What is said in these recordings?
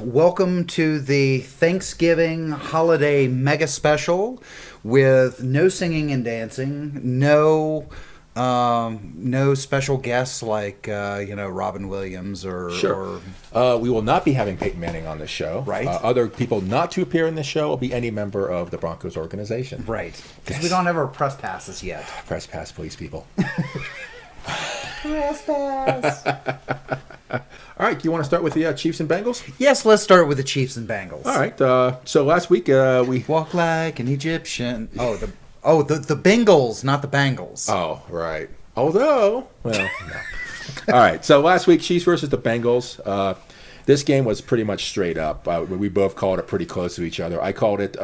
welcome to the Thanksgiving holiday mega special with no singing and dancing, no special guests like Robin Williams or Sure. We will not be having Peyton Manning on this show. Right. Other people not to appear in this show will be any member of the Broncos organization. Right, because we don't have our press passes yet. Press pass, please, people. Press pass. All right, do you want to start with the Chiefs and Bengals? Yes, let's start with the Chiefs and Bengals. All right, so last week we... Walk like an Egyptian. The Bengals, not the Bengals. Oh, right. Although, well, no. All right, so last week, Chiefs versus the Bengals. This game was pretty much straight up. We both called it pretty close to each other. I called it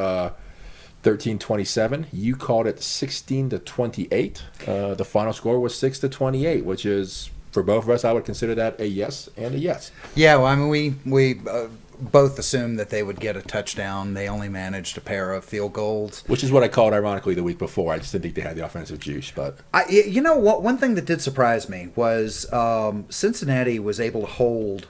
13-27. You called it 16-28. The final score was 6-28, which is, for both of us, I would consider that a yes and a yes. Yeah, well, I mean, we both assumed that they would get a touchdown. They only managed a pair of field goals. Which is what I called, ironically, the week before. I just didn't think they had the offensive juice. But you know what? One thing that did surprise me was Cincinnati was able to hold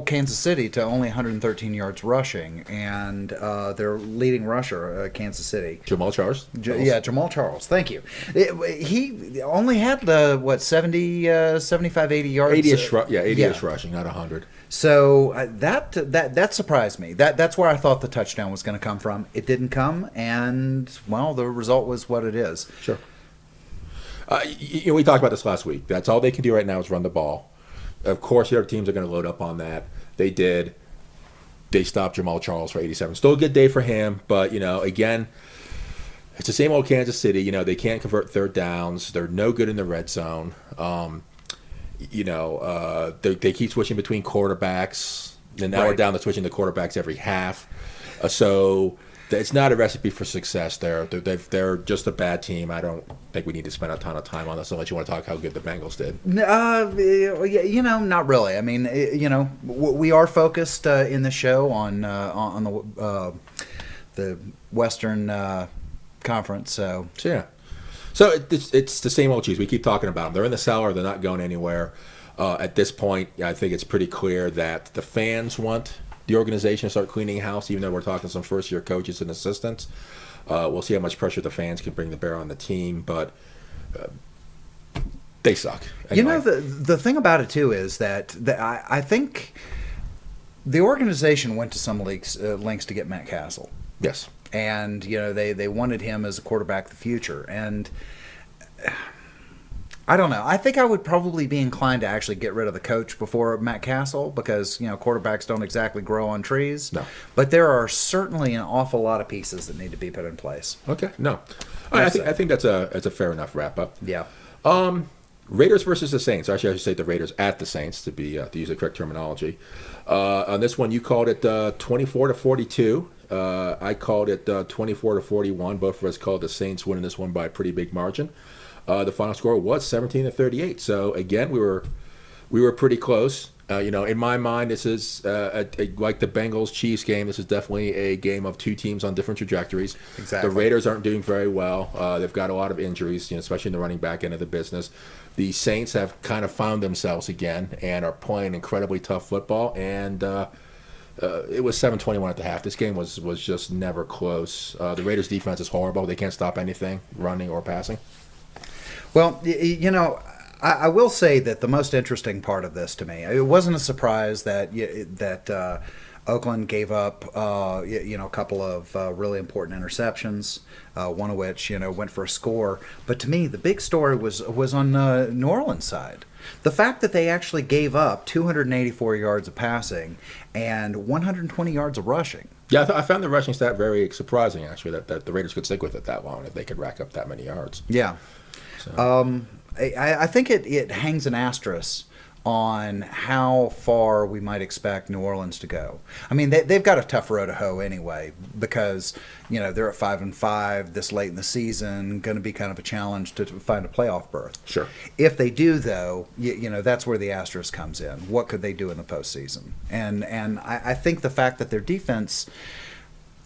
Kansas City to only 113 yards rushing, and their leading rusher, Kansas City. Jamal Charles. Jamal Charles. Thank you. He only had, 75, 80 yards? 80-ish, 80-ish rushing, not 100. So that surprised me. That's where I thought the touchdown was going to come from. It didn't come, and, well, the result was what it is. Sure. We talked about this last week. That's all they can do right now is run the ball. Of course, the other teams are going to load up on that. They did. They stopped Jamal Charles for 87. Still a good day for him, but, again, it's the same old Kansas City. They can't convert third downs. They're no good in the red zone. They keep switching between quarterbacks. And now we're down to switching the quarterbacks every half. So it's not a recipe for success there. They're just a bad team. I don't think we need to spend a ton of time on this unless you want to talk how good the Bengals did. Not really. I mean, we are focused in the show on the Western Conference. So yeah. So it's the same old Chiefs. We keep talking about them. They're in the cellar. They're not going anywhere. At this point, I think it's pretty clear that the fans want the organization to start cleaning house, even though we're talking some first-year coaches and assistants. We'll see how much pressure the fans can bring to bear on the team, but they suck. Anyway. The thing about it, too, is that I think the organization went to some lengths to get Matt Castle. Yes. And, they wanted him as a quarterback of the future. And I don't know. I think I would probably be inclined to actually get rid of the coach before Matt Castle because, quarterbacks don't exactly grow on trees. No. But there are certainly an awful lot of pieces that need to be put in place. Okay. No. I think that's a fair enough wrap-up. Yeah. Raiders versus the Saints. Actually, I should say the Raiders at the Saints to use the correct terminology. On this one, you called it 24-42. I called it 24-41. Both of us called the Saints winning this one by a pretty big margin. The final score was 17-38. So again, we were pretty close. In my mind, this is like the Bengals-Chiefs game. This is definitely a game of two teams on different trajectories. Exactly. The Raiders aren't doing very well. They've got a lot of injuries, especially in the running back end of the business. The Saints have kind of found themselves again and are playing incredibly tough football. And it was 7-21 at the half. This game was just never close. The Raiders' defense is horrible. They can't stop anything, running or passing. Well, I will say that the most interesting part of this to me, it wasn't a surprise that Oakland gave up, a couple of really important interceptions, one of which, went for a score. But to me, the big story was on New Orleans' side. The fact that they actually gave up 284 yards of passing and 120 yards of rushing. Yeah, I found the rushing stat very surprising, actually, that the Raiders could stick with it that long if they could rack up that many yards. Yeah. So. I think it hangs an asterisk on how far we might expect New Orleans to go. I mean, they've got a tough road to hoe anyway because, they're at 5-5 this late in the season, going to be kind of a challenge to find a playoff berth. Sure. If they do, though, that's where the asterisk comes in. What could they do in the postseason? And I think the fact that their defense,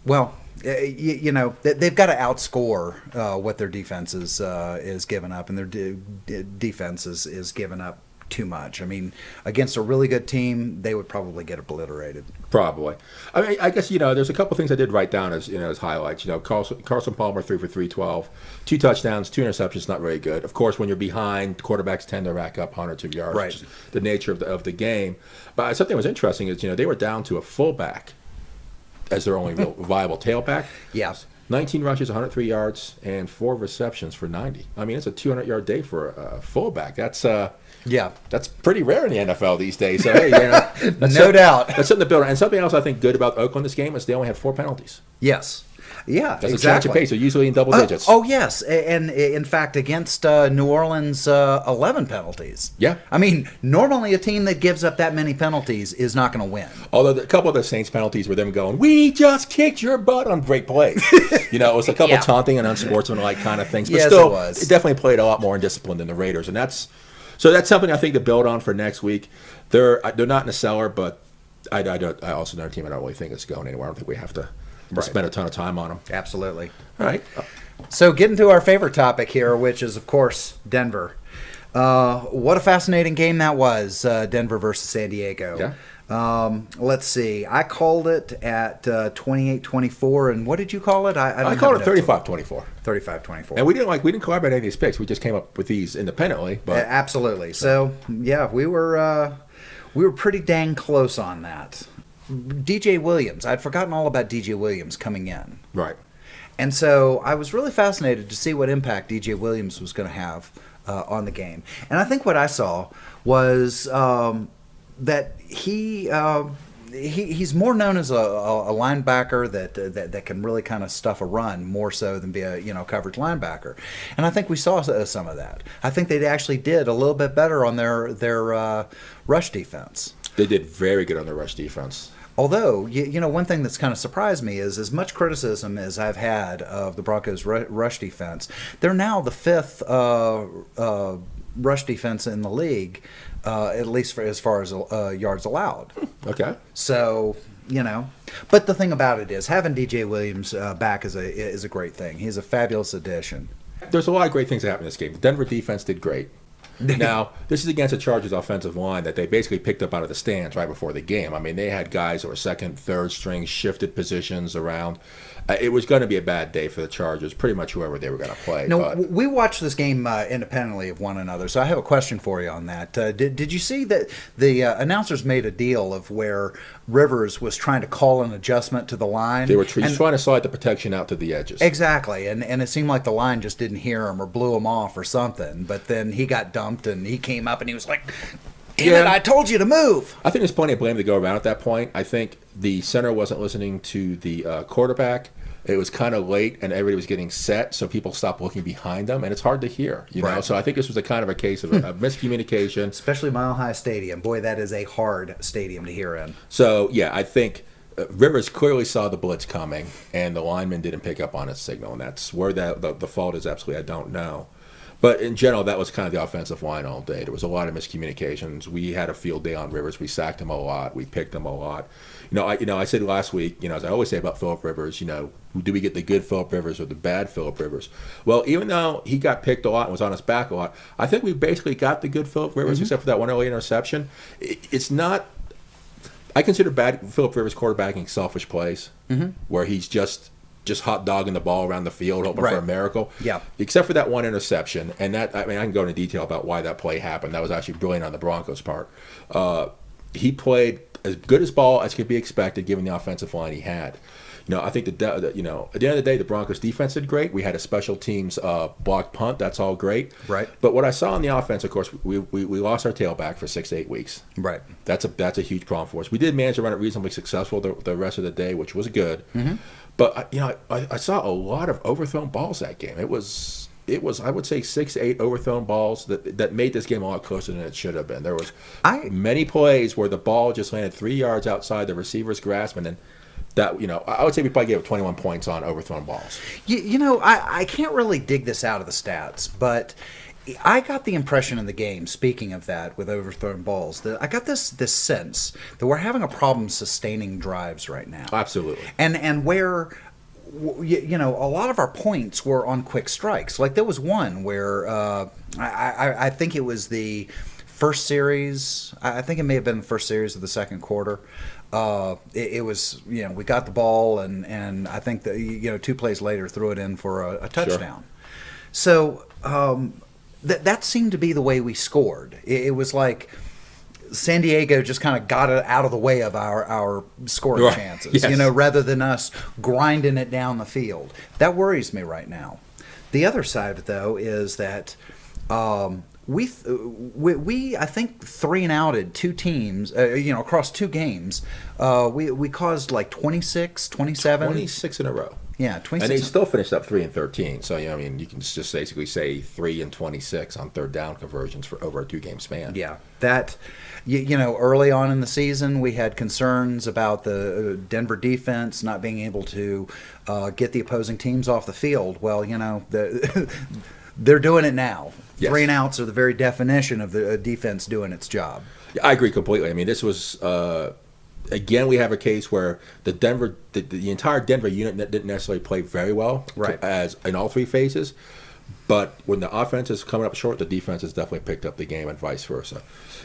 well, they've got to outscore what their defense is giving up, and their defense is giving up too much. I mean, against a really good team, they would probably get obliterated. Probably. I mean, I guess, there's a couple things I did write down as highlights. Carson Palmer 3 for 312, 2 touchdowns, 2 interceptions, not very good. Of course, when you're behind, quarterbacks tend to rack up hundreds of yards, Right. which is the nature of the game. But something that was interesting is, they were down to a fullback as their only real viable tailback. Yeah. 19 rushes, 103 yards, and 4 receptions for 90. I mean, it's a 200-yard day for a fullback. That's pretty rare in the NFL these days. So, hey, that's No doubt. That's something to build on. And something else I think good about Oakland this game is they only had 4 penalties. Yes. Yeah, That's exactly. a change of pace. They're usually in double digits. Oh, yes. And in fact, against New Orleans, 11 penalties. Yeah. I mean, normally a team that gives up that many penalties is not going to win. Although a couple of the Saints penalties were them going, "We just kicked your butt" on great plays. It was a couple Yeah. taunting and unsportsmanlike kind of things. But Yes, still, it was. it definitely played a lot more indisciplined than the Raiders. And that's something I think to build on for next week. They're not in the cellar, but I also another team I don't really think is going anywhere. I don't think we have to spend a ton of time on them. Absolutely. All right. So getting to our favorite topic here, which is, of course, Denver. What a fascinating game that was, Denver versus San Diego. Yeah. Let's see. I called it at 28-24, and what did you call it? I called it 35-24. 35-24. And we didn't collaborate any of these picks. We just came up with these independently. But Absolutely. So, yeah, we were pretty dang close on that. DJ Williams. I'd forgotten all about DJ Williams coming in. right. And so I was really fascinated to see what impact DJ Williams was going to have on the game. And I think what I saw was that he's more known as a linebacker that can really kind of stuff a run more so than be a coverage linebacker. And I think we saw some of that. I think they actually did a little bit better on their rush defense. They did very good on the rush defense. Although, one thing that's kind of surprised me is as much criticism as I've had of the Broncos' rush defense, they're now the 5th rush defense in the league, at least as far as yards allowed. Okay. So, but the thing about it is having DJ Williams back is a great thing. He's a fabulous addition. There's a lot of great things that happened in this game. The Denver defense did great. Now, this is against the Chargers offensive line that they basically picked up out of the stands right before the game. I mean, they had guys that were second, third string, shifted positions around. It was going to be a bad day for the Chargers, pretty much whoever they were going to play. No, we watched this game independently of one another, so I have a question for you on that. Did you see that the announcers made a deal of where Rivers was trying to call an adjustment to the line? They were trying to slide the protection out to the edges. Exactly, and it seemed like the line just didn't hear him or blew him off or something, but then he got dumped and he came up and he was like, Damn it, I told you to move. I think there's plenty of blame to go around at that point. I think the center wasn't listening to the quarterback. It was kind of late, and everybody was getting set, so people stopped looking behind them, and it's hard to hear, you know. So I think this was a kind of a case of a miscommunication. Especially Mile High Stadium. Boy, that is a hard stadium to hear in. So, yeah, I think Rivers clearly saw the blitz coming, and the lineman didn't pick up on his signal, and that's where the fault is. Absolutely, I don't know. But in general, that was kind of the offensive line all day. There was a lot of miscommunications. We had a field day on Rivers. We sacked him a lot. We picked him a lot. I said last week, as I always say about Phillip Rivers, do we get the good Phillip Rivers or the bad Phillip Rivers? Well, even though he got picked a lot and was on his back a lot, I think we basically got the good Phillip Rivers, except for that one early interception. It's not. I consider bad Phillip Rivers quarterbacking selfish plays, where he's just hot dogging the ball around the field, hoping for a miracle. Yeah. Except for that one interception, and that I can go into detail about why that play happened. That was actually brilliant on the Broncos' part. He played as good as ball as could be expected, given the offensive line he had. I think at the end of the day, the Broncos' defense did great. We had a special teams blocked punt. That's all great. Right. But what I saw on the offense, of course, we lost our tailback for 6 to 8 weeks. Right. That's a huge problem for us. We did manage to run it reasonably successful the rest of the day, which was good. But I saw a lot of overthrown balls that game. It was I would say 6 to 8 overthrown balls that made this game a lot closer than it should have been. There was many plays where the ball just landed 3 yards outside the receiver's grasp, and then that I would say we probably gave 21 points on overthrown balls. I can't really dig this out of the stats, but I got the impression in the game, speaking of that, with overthrown balls, that I got this sense that we're having a problem sustaining drives right now. Absolutely. And where, a lot of our points were on quick strikes. Like there was one where I think it was the first series, I think it may have been the first series of the second quarter. It was, we got the ball, and I think that, 2 plays later, threw it in for a touchdown. Sure. So that seemed to be the way we scored. It was like San Diego just kind of got it out of the way of our scoring chances, yes. Rather than us grinding it down the field. That worries me right now. The other side of it, though, is that we I think 3-and-outed 2 teams, across 2 games. We caused like 26, 27. 26 in a row. Yeah, 26. And they still finished up 3-13. So, you can just basically say 3-26 on third down conversions for over a 2-game span. Yeah, that, early on in the season, we had concerns about the Denver defense not being able to get the opposing teams off the field. Well, they're doing it now. Yes. 3-and-outs are the very definition of the defense doing its job. Yeah, I agree completely. I mean, this was... Again, we have a case where the entire Denver unit didn't necessarily play very well, right, as in all 3 phases. But when the offense is coming up short, the defense has definitely picked up the game, and vice versa.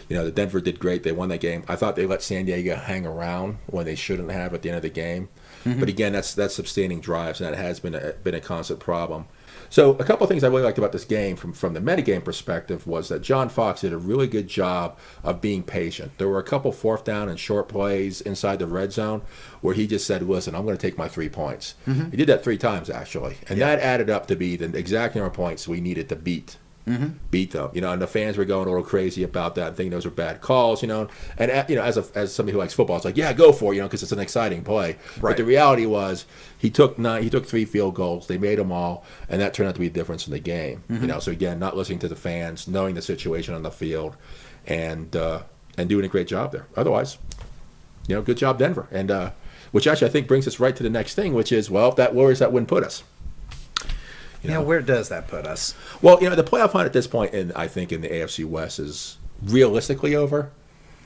The Denver did great; they won that game. I thought they let San Diego hang around when they shouldn't have at the end of the game. Mm-hmm. But again, that's sustaining drives, and that has been a constant problem. So a couple of things I really liked about this game from the metagame perspective was that John Fox did a really good job of being patient. There were a couple 4th down and short plays inside the red zone where he just said, listen, I'm going to take my 3 points. Mm-hmm. He did that 3 times, actually. And that added up to be the exact number of points we needed to beat them. And the fans were going a little crazy about that and thinking those were bad calls, And, as somebody who likes football, it's like, yeah, go for it, because it's an exciting play. Right. But the reality was he took 3 field goals. They made them all, and that turned out to be the difference in the game. Mm-hmm. So again, not listening to the fans, knowing the situation on the field, and doing a great job there. Otherwise, good job, Denver. And which actually I think brings us right to the next thing, which is, where's that win put us? Where does that put us? Well, the playoff hunt at this point, I think in the AFC West, is realistically over.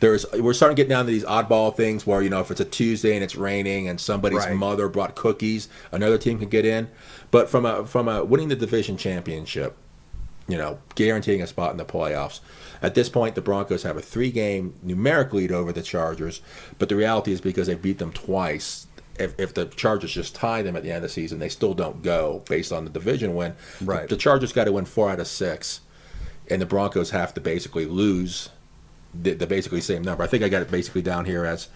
We're starting to get down to these oddball things where, if it's a Tuesday and it's raining and somebody's mother brought cookies, another team can get in. But from a winning the division championship, guaranteeing a spot in the playoffs, at this point the Broncos have a 3-game numeric lead over the Chargers. But the reality is, because they beat them twice, if the Chargers just tie them at the end of the season, they still don't go based on the division win. Right. The Chargers got to win 4 out of 6, and the Broncos have to basically lose the basically same number. I think I got it basically down here as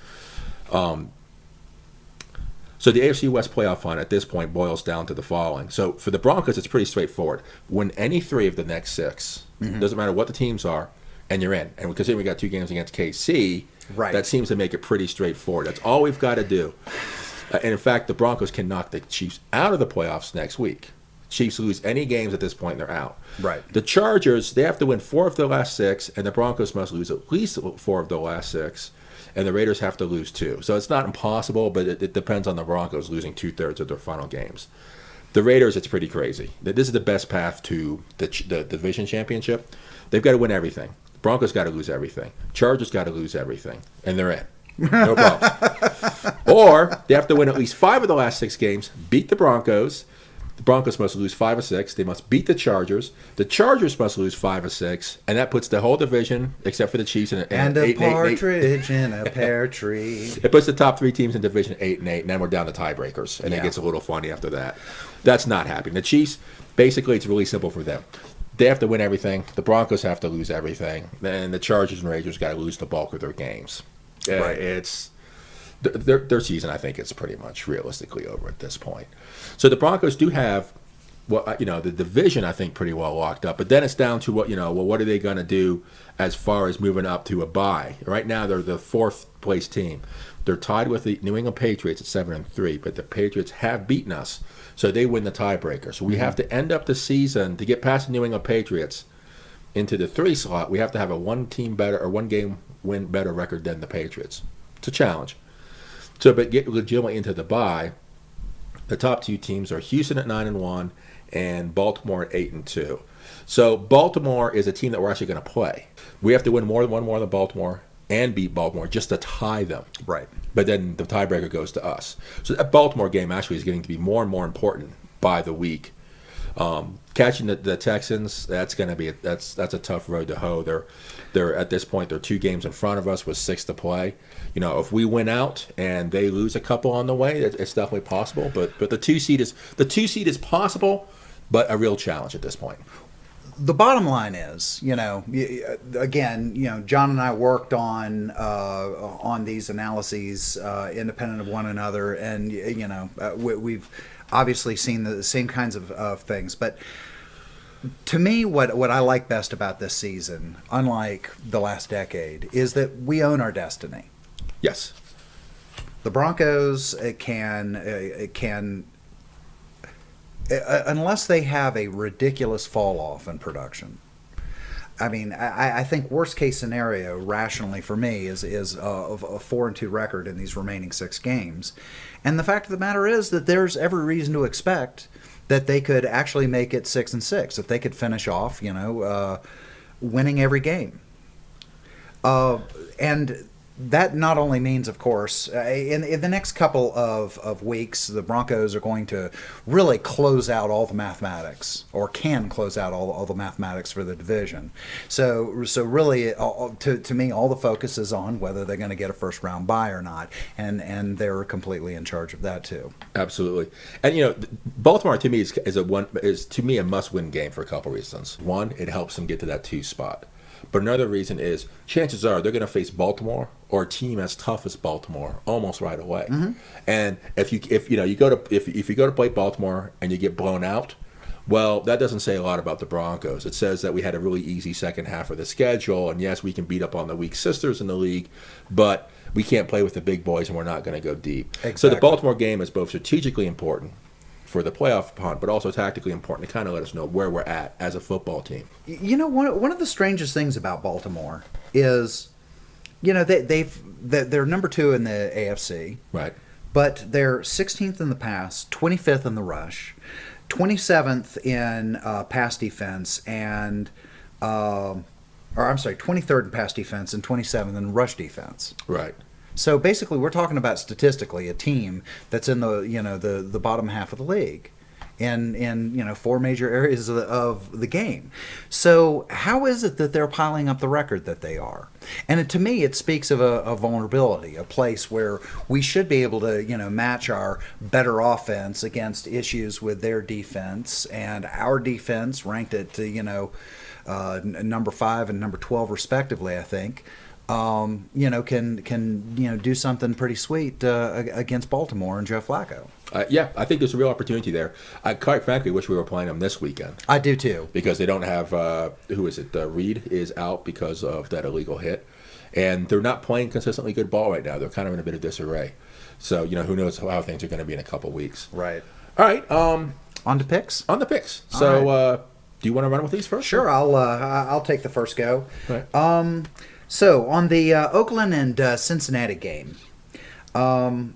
so the AFC West playoff hunt at this point boils down to the following. So for the Broncos, it's pretty straightforward. Win any 3 of the next 6. Doesn't matter what the teams are, and you're in. And considering we got 2 games against KC, that seems to make it pretty straightforward. That's all we've got to do. And in fact, the Broncos can knock the Chiefs out of the playoffs next week. Chiefs lose any games at this point, they're out. Right. The Chargers, they have to win 4 of their last 6, and the Broncos must lose at least 4 of their last 6, and the Raiders have to lose 2. So it's not impossible, but it depends on the Broncos losing 2/3 of their final games. The Raiders, it's pretty crazy. This is the best path to the division championship. They've got to win everything. The Broncos got to lose everything. Chargers got to lose everything, and they're in. No problem. Or they have to win at least 5 of the last 6 games, beat the Broncos. The Broncos must lose 5 of 6. They must beat the Chargers. The Chargers must lose 5 of 6, and that puts the whole division, except for the Chiefs, in a partridge in a pear tree. It puts the top 3 teams in division 8-8, and then we're down to tiebreakers, and it gets a little funny after that. That's not happening. The Chiefs, basically, it's really simple for them. They have to win everything. The Broncos have to lose everything, and the Chargers and Raiders got to lose the bulk of their games. Right. It's their season, I think, is pretty much realistically over at this point. So the Broncos do have, the division, I think, pretty well locked up. But then it's down to what are they going to do as far as moving up to a bye? Right now, they're the 4th place team. They're tied with the New England Patriots at 7-3, but the Patriots have beaten us, so they win the tiebreaker. So we have to end up the season to get past the New England Patriots into the 3 slot. We have to have a 1-game win better record than the Patriots. It's a challenge. So, but get legitimately into the bye, the top 2 teams are Houston at 9-1 and Baltimore at 8-2. So Baltimore is a team that we're actually going to play. We have to win one more than Baltimore and beat Baltimore just to tie them. Right. But then the tiebreaker goes to us. So that Baltimore game actually is getting to be more and more important by the week. Catching the Texans, that's going to be that's a tough road to hoe. They're at this point they're 2 games in front of us with 6 to play. If we win out and they lose a couple on the way, it's definitely possible. But the 2 seed is possible, but a real challenge at this point. The bottom line is, again, John and I worked on these analyses independent of one another, and we've obviously seen the same kinds of things. But to me, what I like best about this season, unlike the last decade, is that we own our destiny. Yes, the Broncos can unless they have a ridiculous fall off in production. I mean, I think worst case scenario, rationally for me, is a 4-2 record in these remaining 6 games. And the fact of the matter is that there's every reason to expect that they could actually make it 6-6, that they could finish off, winning every game. And that not only means, of course, in the next couple of weeks, the Broncos are going to really close out all the mathematics, or can close out all the mathematics for the division. So really, to me, all the focus is on whether they're going to get a first-round bye or not, and they're completely in charge of that too. Absolutely. And Baltimore to me is to me a must-win game for a couple reasons. One, it helps them get to that 2 spot. But another reason is chances are they're going to face Baltimore or a team as tough as Baltimore almost right away. Mm-hmm. And if you go to play Baltimore and you get blown out, well, that doesn't say a lot about the Broncos. It says that we had a really easy second half of the schedule, and yes, we can beat up on the weak sisters in the league, but we can't play with the big boys, and we're not going to go deep. Exactly. So the Baltimore game is both strategically important for the playoff hunt, but also tactically important to kind of let us know where we're at as a football team. One of the strangest things about Baltimore is, they're number 2 in the AFC, right? But they're 16th in the pass, 25th in the rush, 27th in pass defense, and 23rd in pass defense and 27th in rush defense. Right. So basically, we're talking about statistically a team that's in the bottom half of the league, in 4 major areas of the game. So how is it that they're piling up the record that they are? And to me, it speaks of a vulnerability, a place where we should be able to match our better offense against issues with their defense, and our defense ranked at number 5 and number 12 respectively, I think. Can do something pretty sweet against Baltimore and Joe Flacco. Yeah, I think there's a real opportunity there. I quite frankly wish we were playing them this weekend. I do too. Because they don't have, who is it? Reed is out because of that illegal hit. And they're not playing consistently good ball right now. They're kind of in a bit of disarray. So, who knows how things are going to be in a couple weeks. Right. All right. On to picks? On the picks. So, right. Do you want to run with these first? Sure. I'll take the first go. Right. So, on the Oakland and Cincinnati game, I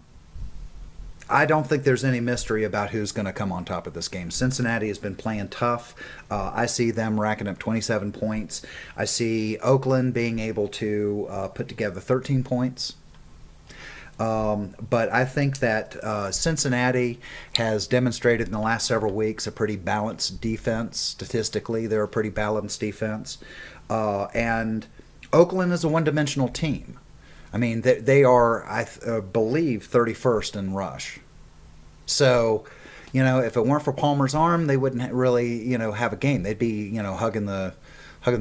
don't think there's any mystery about who's going to come on top of this game. Cincinnati has been playing tough. I see them racking up 27 points. I see Oakland being able to put together 13 points. But I think that Cincinnati has demonstrated in the last several weeks a pretty balanced defense. Statistically, they're a pretty balanced defense. And Oakland is a one-dimensional team. I mean, they are, I believe, 31st in rush. So, if it weren't for Palmer's arm, they wouldn't really, have a game. They'd be, hugging the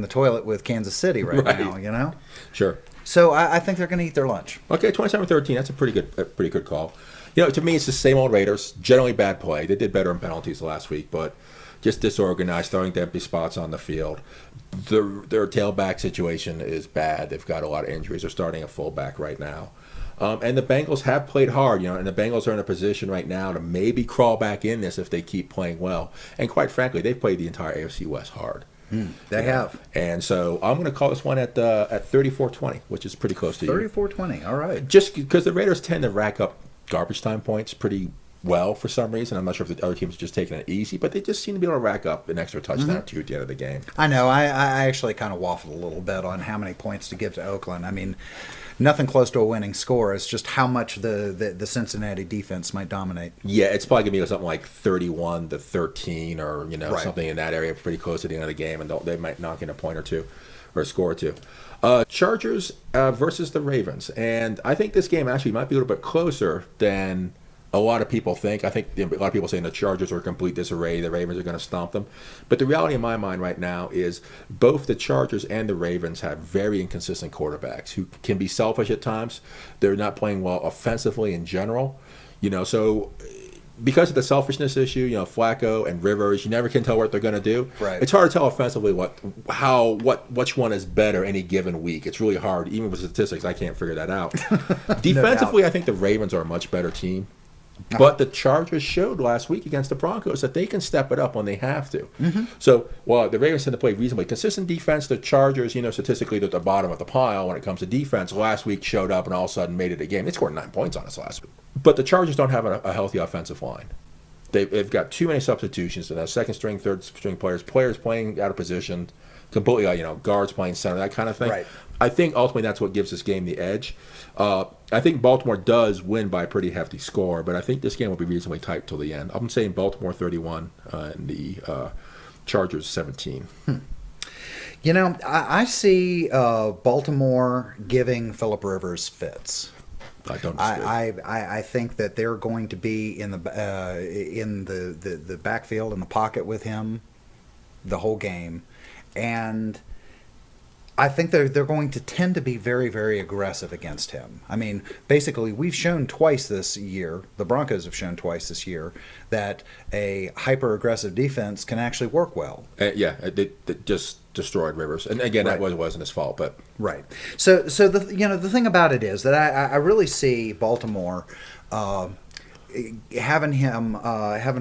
toilet with Kansas City right now. Sure. So I think they're going to eat their lunch. Okay, 27-13. That's a pretty good call. To me, it's the same old Raiders. Generally bad play. They did better in penalties last week, but just disorganized, throwing empty spots on the field. Their tailback situation is bad. They've got a lot of injuries. They're starting a fullback right now. And the Bengals have played hard, and the Bengals are in a position right now to maybe crawl back in this if they keep playing well. And quite frankly, they've played the entire AFC West hard. They have. And so I'm going to call this one at 34-20, which is pretty close to 34-20, all right. Just because the Raiders tend to rack up garbage time points pretty well for some reason. I'm not sure if the other teams are just taking it easy, but they just seem to be able to rack up an extra touchdown or two at the end of the game. I know. I actually kind of waffled a little bit on how many points to give to Oakland. I mean, nothing close to a winning score. It's just how much the Cincinnati defense might dominate. Yeah, it's probably gonna be something like 31-13, or Right. something in that area, pretty close to the end of the game, and they might knock in a point or two, or a score or two. Chargers versus the Ravens, and I think this game actually might be a little bit closer than a lot of people think. I think a lot of people saying the Chargers are a complete disarray, the Ravens are going to stomp them. But the reality in my mind right now is both the Chargers and the Ravens have very inconsistent quarterbacks who can be selfish at times. They're not playing well offensively in general. So because of the selfishness issue, Flacco and Rivers, you never can tell what they're going to do. Right. It's hard to tell offensively which one is better any given week. It's really hard, even with statistics. I can't figure that out. Defensively, I think the Ravens are a much better team. But the Chargers showed last week against the Broncos that they can step it up when they have to. Mm-hmm. So while the Ravens tend to play reasonably consistent defense, the Chargers, statistically, they're at the bottom of the pile when it comes to defense. Last week showed up and all of a sudden made it a game. They scored 9 points on us last week. But the Chargers don't have a healthy offensive line. They've got too many substitutions. They have second string, third string players playing out of position, completely, guards playing center, that kind of thing. Right. I think ultimately that's what gives this game the edge. I think Baltimore does win by a pretty hefty score, but I think this game will be reasonably tight till the end. I'm saying Baltimore 31 and the Chargers 17. I see Baltimore giving Phillip Rivers fits. I don't disagree. I think that they're going to be in the backfield in the pocket with him the whole game, and I think they're going to tend to be very, very aggressive against him. I mean, basically, we've shown twice this year, the Broncos have shown twice this year, that a hyper-aggressive defense can actually work well. They just destroyed Rivers. And again, Right. that wasn't his fault, but Right. So the thing about it is that I really see Baltimore having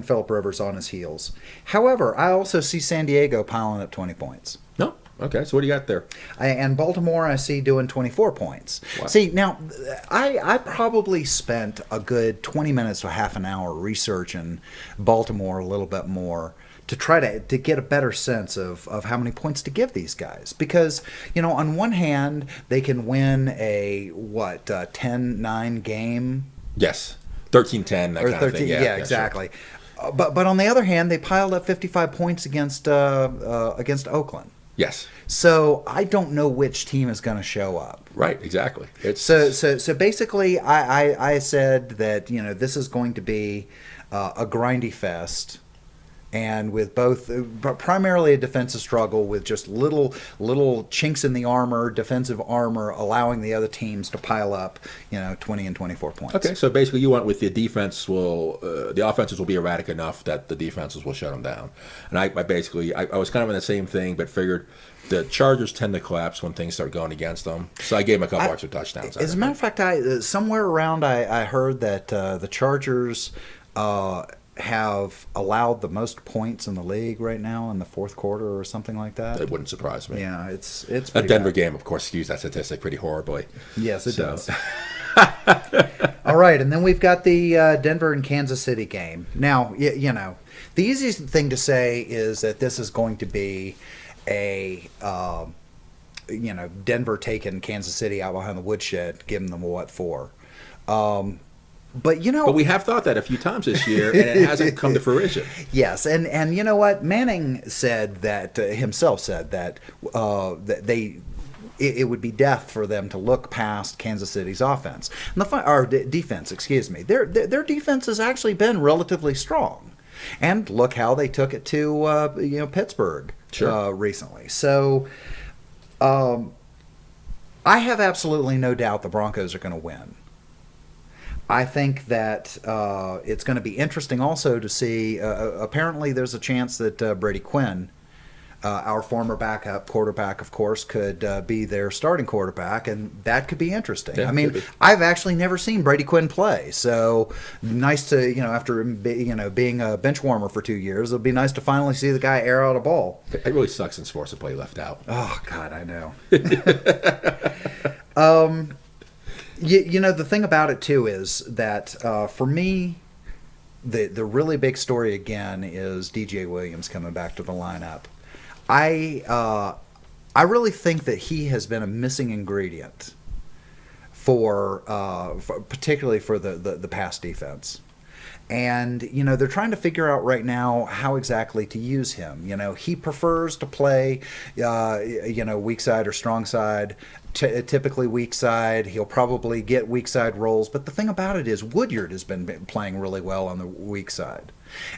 Phillip Rivers on his heels. However, I also see San Diego piling up 20 points. no. Okay, so what do you got there? And Baltimore, I see doing 24 points. Wow. See, now, I probably spent a good 20 minutes to half an hour researching Baltimore a little bit more to try to get a better sense of how many points to give these guys. Because, on one hand, they can win a 10-9 game. Yes. 13-10, that Or kind of thing. Yeah, exactly. Sure. But on the other hand, they piled up 55 points against Oakland. Yes. So I don't know which team is going to show up. Right, exactly. It's So basically, I said that this is going to be a grindy fest, and with both primarily a defensive struggle with just little chinks in the armor, defensive armor, allowing the other teams to pile up 20 and 24 points. okay. So basically, you went with the the offenses will be erratic enough that the defenses will shut them down. And I was kind of in the same thing, but figured the Chargers tend to collapse when things start going against them. So I gave them a couple extra touchdowns. As a matter of fact, somewhere around I heard that the Chargers have allowed the most points in the league right now in the fourth quarter or something like that. It wouldn't surprise me. Yeah, it's A pretty Denver bad. game, of course, skews that statistic pretty horribly. Yes, it So- does. All right, and then we've got the Denver and Kansas City game. Now, the easiest thing to say is that this is going to be a Denver taking Kansas City out behind the woodshed, giving them a what for. But we have thought that a few times this year, and it hasn't come to fruition. Yes, and you know what? Manning said that himself said that it would be death for them to look past Kansas City's offense and defense. Excuse me. Their defense has actually been relatively strong, and look how they took it to Pittsburgh recently. So I have absolutely no doubt the Broncos are going to win. I think that it's going to be interesting also to see. Apparently, there's a chance that Brady Quinn, our former backup quarterback, of course, could be their starting quarterback, and that could be interesting. Yeah, I mean, I've actually never seen Brady Quinn play, so nice to after being a bench warmer for 2 years, it'll be nice to finally see the guy air out a ball. It really sucks in sports to play left out. Oh God, I know. The thing about it too is that for me, the really big story again is DJ Williams coming back to the lineup. I really think that he has been a missing ingredient particularly for the pass defense. And, they're trying to figure out right now how exactly to use him. He prefers to play, weak side or strong side, typically weak side. He'll probably get weak side roles. But the thing about it is Woodyard has been playing really well on the weak side.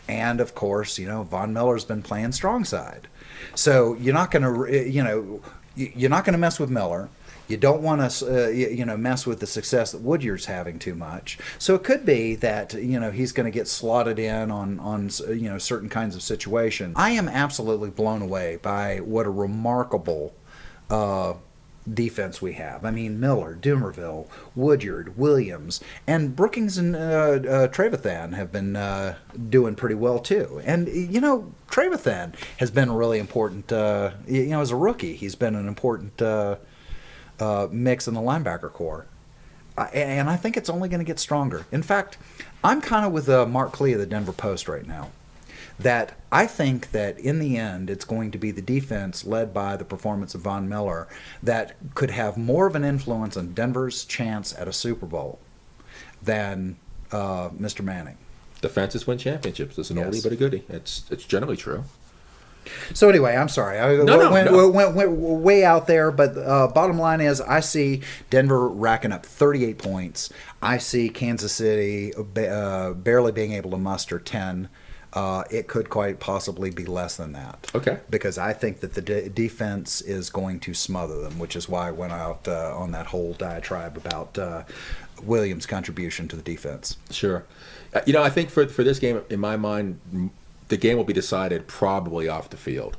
And, of course, Von Miller's been playing strong side. So you're not going to, you're not going to mess with Miller. You don't want to, mess with the success that Woodyard's having too much. So it could be that, he's going to get slotted in on certain kinds of situations. I am absolutely blown away by what a remarkable defense we have. I mean, Miller, Dumervil, Woodyard, Williams, and Brookings and Trevathan have been doing pretty well too. And Trevathan has been a really important. As a rookie, he's been an important mix in the linebacker core. And I think it's only going to get stronger. In fact, I'm kind of with Mark Klee of the Denver Post right now, that I think that in the end it's going to be the defense led by the performance of Von Miller that could have more of an influence on Denver's chance at a Super Bowl than Mr. Manning. Defenses win championships. It's an oldie but a goodie. It's generally true. So anyway, I'm sorry. I went way out there, but bottom line is I see Denver racking up 38 points. I see Kansas City barely being able to muster 10. It could quite possibly be less than that. Okay. Because I think that the defense is going to smother them, which is why I went out on that whole diatribe about Williams' contribution to the defense. Sure. I think for this game, in my mind, the game will be decided probably off the field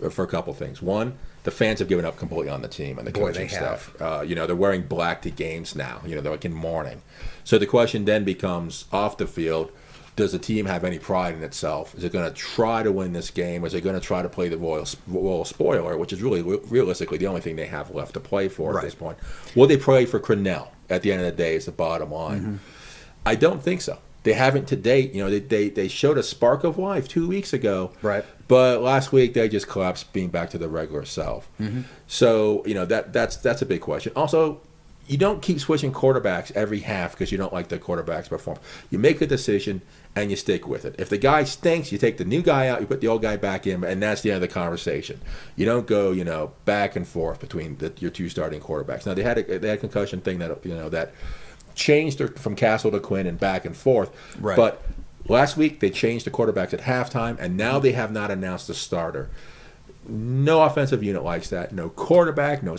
for a couple things. One, the fans have given up completely on the team and the coaching staff. They're wearing black to games now. They're like in mourning. So the question then becomes, off the field, does the team have any pride in itself? Is it going to try to win this game? Or is it going to try to play the royal spoiler, which is really realistically the only thing they have left to play for at this point? Will they play for Crennel at the end of the day is the bottom line. Mm-hmm. I don't think so. They haven't to date. They showed a spark of life 2 weeks ago. Right. But last week they just collapsed, being back to their regular self. Mm-hmm. So that's a big question. Also, you don't keep switching quarterbacks every half because you don't like the quarterback's performance. You make a decision and you stick with it. If the guy stinks, you take the new guy out, you put the old guy back in, and that's the end of the conversation. You don't go, back and forth between your two starting quarterbacks. Now they had a concussion thing that changed from Castle to Quinn and back and forth. Right. But last week they changed the quarterbacks at halftime, and now they have not announced the starter. No offensive unit likes that. No quarterback, no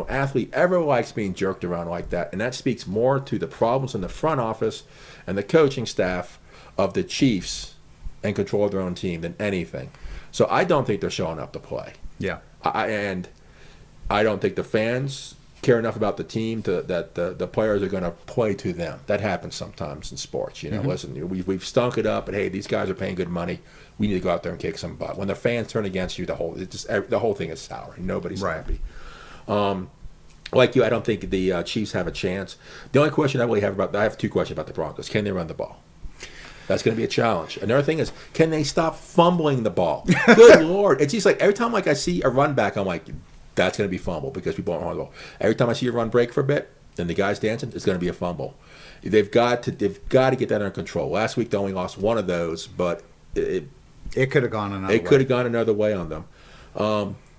athlete ever likes being jerked around like that. And that speaks more to the problems in the front office and the coaching staff of the Chiefs and control of their own team than anything. So I don't think they're showing up to play. Yeah. And I don't think the fans care enough about the team that the players are going to play to them. That happens sometimes in sports. Mm-hmm. Listen, we've stunk it up, but hey, these guys are paying good money. We need to go out there and kick some butt. When the fans turn against you, the whole thing is sour. Nobody's happy. Like you, I don't think the Chiefs have a chance. The only question I really have I have two questions about the Broncos. Can they run the ball? That's going to be a challenge. Another thing is, can they stop fumbling the ball? Good Lord. It's just like every time I see a run back, I'm like, that's going to be fumble because people don't run the ball. Every time I see a run break for a bit and the guy's dancing, it's going to be a fumble. They've got to get that under control. Last week they only lost one of those, but it could have gone another way. It could have gone another way on them.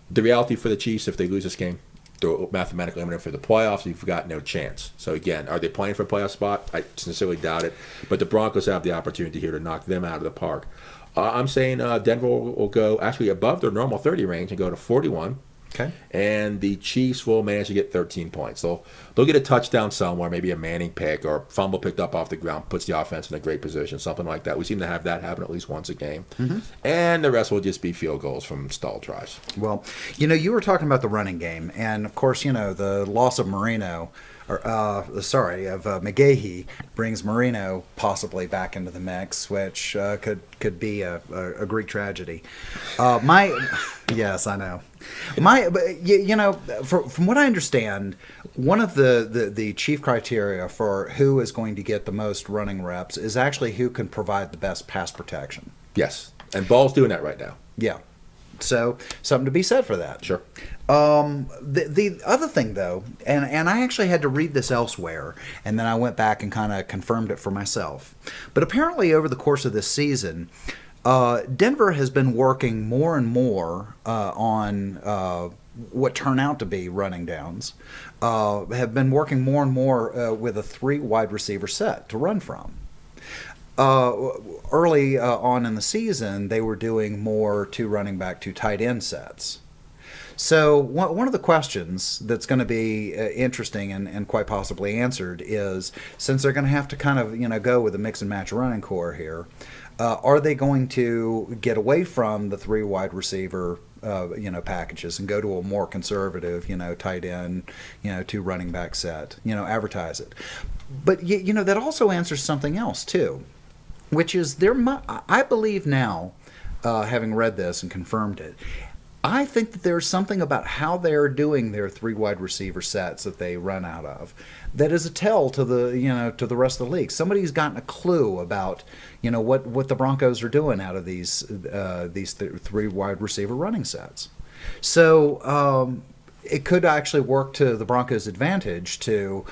The reality for the Chiefs, if they lose this game, they're mathematically eliminated for the playoffs. You've got no chance. So again, are they playing for a playoff spot? I sincerely doubt it. But the Broncos have the opportunity here to knock them out of the park. I'm saying Denver will go actually above their normal 30 range and go to 41. Okay. And the Chiefs will manage to get 13 points. They'll get a touchdown somewhere, maybe a Manning pick or fumble picked up off the ground, puts the offense in a great position, something like that. We seem to have that happen at least once a game. Mm-hmm. And the rest will just be field goals from stall drives. Well, you were talking about the running game, and of course, the loss of Marino, McGahee brings Marino possibly back into the mix, which could be a Greek tragedy. Yes, I know. From what I understand, one of the chief criteria for who is going to get the most running reps is actually who can provide the best pass protection. Yes, and Ball's doing that right now. Yeah. So something to be said for that. Sure. The other thing, though, and I actually had to read this elsewhere, and then I went back and kind of confirmed it for myself. But apparently, over the course of this season, Denver has been working more and more on what turn out to be running downs. Have been working more and more with a 3 wide receiver set to run from. Early on in the season, they were doing more 2 running back, 2 tight end sets. So one of the questions that's going to be interesting and quite possibly answered is, since they're going to have to kind of go with a mix and match running core here, are they going to get away from the 3 wide receiver packages and go to a more conservative tight end 2 running back set, advertise it? But that also answers something else too, which is I believe now, having read this and confirmed it, I think that there's something about how they're doing their 3 wide receiver sets that they run out of that is a tell to the rest of the league. Somebody's gotten a clue about what the Broncos are doing out of these 3 wide receiver running sets. So it could actually work to the Broncos' advantage to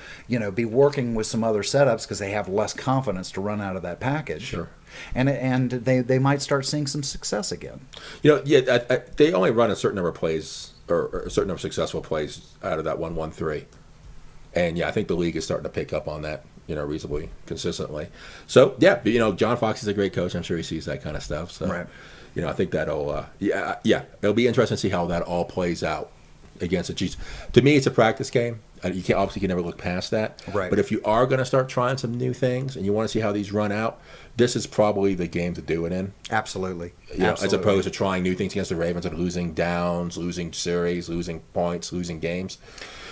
be working with some other setups because they have less confidence to run out of that package. Sure. And they might start seeing some success again. They only run a certain number of plays or a certain number of successful plays out of that 1-1-3. And I think the league is starting to pick up on that, reasonably consistently. So John Fox is a great coach. I'm sure he sees that kind of stuff. So, right. I think that'll, it'll be interesting to see how that all plays out against the Chiefs. To me, it's a practice game. You can never look past that. Right. But if you are going to start trying some new things and you want to see how these run out, this is probably the game to do it in. Absolutely. As opposed to trying new things against the Ravens and losing downs, losing series, losing points, losing games.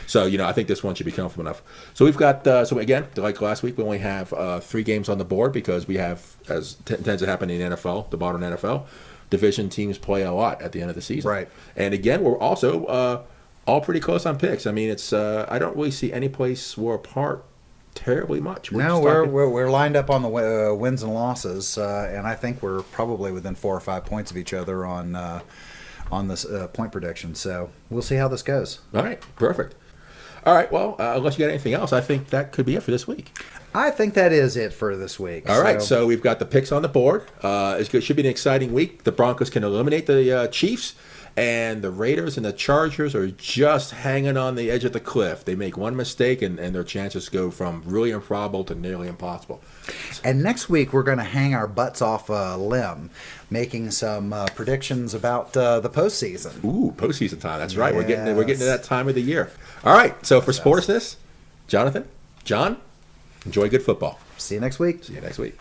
So, I think this one should be comfortable enough. So we've got, again, like last week, we only have 3 games on the board because we have, as tends to happen in NFL, the modern NFL, division teams play a lot at the end of the season. Right. And again, we're also all pretty close on picks. I mean, it's I don't really see any place we're apart terribly much. We're lined up on the wins and losses, and I think we're probably within 4 or 5 points of each other on this point prediction. So we'll see how this goes. All right, perfect. All right, well, unless you got anything else, I think that could be it for this week. I think that is it for this week. All right, so we've got the picks on the board. It should be an exciting week. The Broncos can eliminate the Chiefs, and the Raiders and the Chargers are just hanging on the edge of the cliff. They make one mistake, and their chances go from really improbable to nearly impossible. And next week, we're going to hang our butts off a limb, making some predictions about the postseason. Ooh, postseason time. That's right. Yes. We're getting to that time of the year. All right, so for Sportishness, Jonathan, John, enjoy good football. See you next week. See you next week.